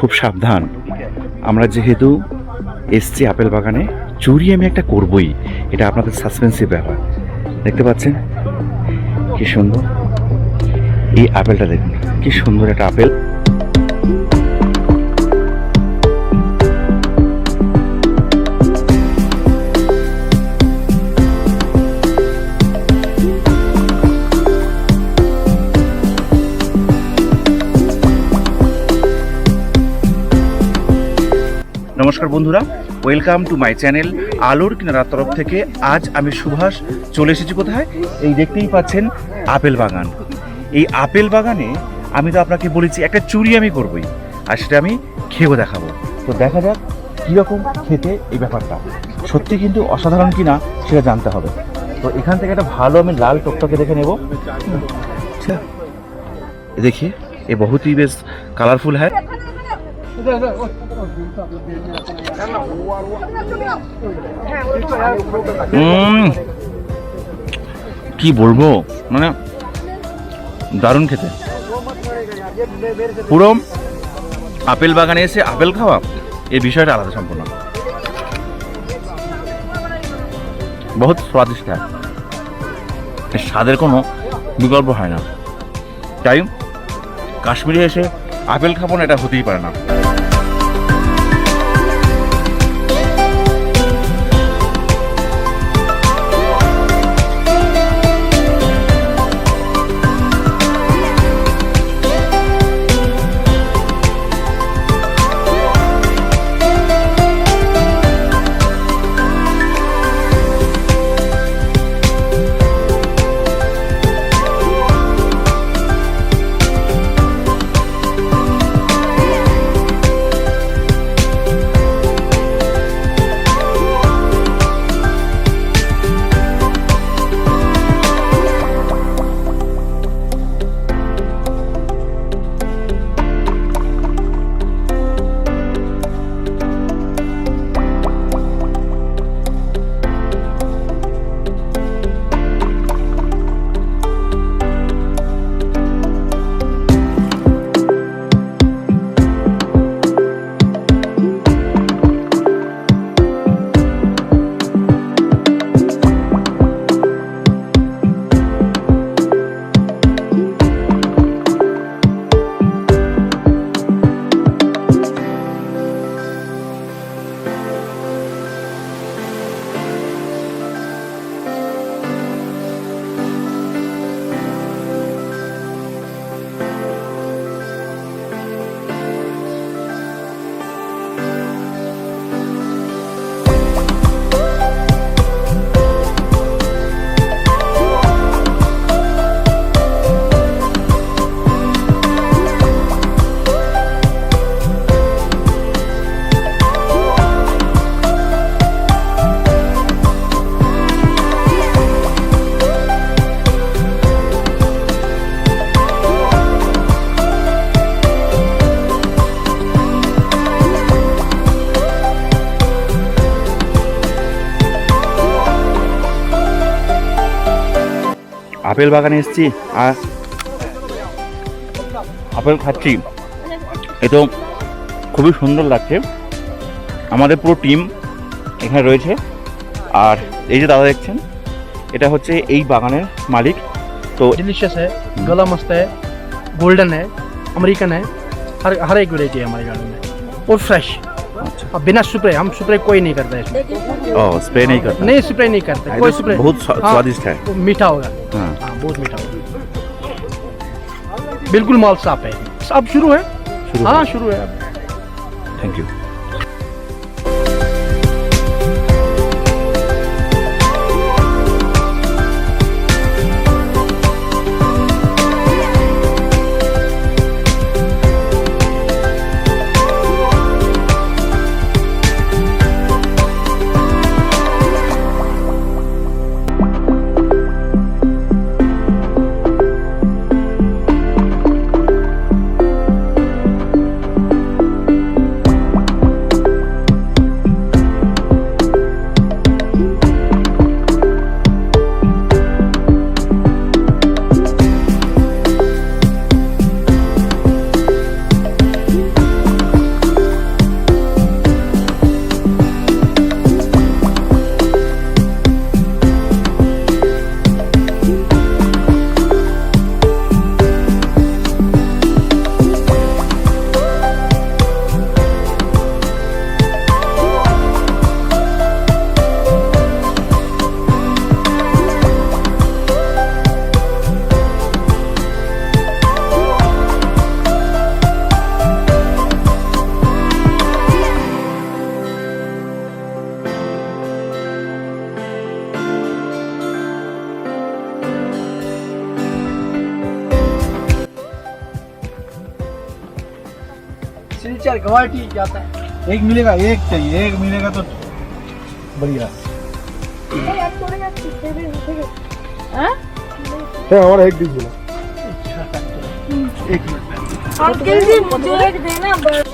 খুব সাবধান। আমরা যেহেতু এসছি আপেল বাগানে, চুরি আমি একটা করবই, এটা আপনাদের সাসপেন্সিভ ব্যাপার। দেখতে পাচ্ছেন কি সুন্দর এই আপেলটা, দেখুন কি সুন্দর একটা আপেল। নমস্কার বন্ধুরা, ওয়েলকাম টু মাই চ্যানেল আলোর কিনারার তরফ থেকে। আজ আমি সুভাষ চলে এসেছি কোথায়? এই দেখতেই পাচ্ছেন আপেল বাগান। এই আপেল বাগানে আমি তো আপনাকে বলেছি একটা চুরি আমি করবই, আর সেটা আমি খেয়েও দেখাবো। তো দেখা যাক কীরকম খেতে এই ব্যাপারটা, সত্যি কিন্তু অসাধারণ কিনা সেটা জানতে হবে। তো এখান থেকে একটা ভালো আমি লাল টকটকে দেখে নেব। देखिए ये बहुत ही बेस कलरफुल है। কি বলবো, মানে দারুণ খেতে। পুরো আপেল বাগানে এসে আপেল খাওয়া, এই বিষয়টা আলাদা সম্পূর্ণ। বহুত স্বাদিষ্ট, স্বাদের কোনো বিকল্প হয় না। তাই কাশ্মীরে এসে আপেল খাবো না, এটা হতেই পারে না। আপেল বাগানে এসেছি আর আপেল খাচ্ছি, এ তো খুবই সুন্দর লাগছে। আমাদের পুরো টিম এখানে রয়েছে, আর এই যে দাদা দেখছেন, এটা হচ্ছে এই বাগানের মালিক। तो डिलीशियस है, गला मस्त है, गोल्डन है, अमेरिकन है, हर एक वेराइटी है हमारे गार्डन में, और फ्रेश। अब बिना स्प्रे, हम स्प्रे कोई नहीं करता है इसमें। ओह, स्प्रे नहीं करता? नहीं, स्प्रे नहीं करते, कोई स्प्रे। बहुत स्वादिष्ट है, मीठा होगा। हाँ, बहुत मीठा होगा, बिल्कुल माल साफ है। अब शुरू है, हाँ शुरू है। Thank you. यार क्वालिटी जाता है। एक मिलेगा, एक चाहिए, एक मिलेगा तो बढ़िया। हमारा एक डिश बोला। अंकल जी मुझे एक देना बस।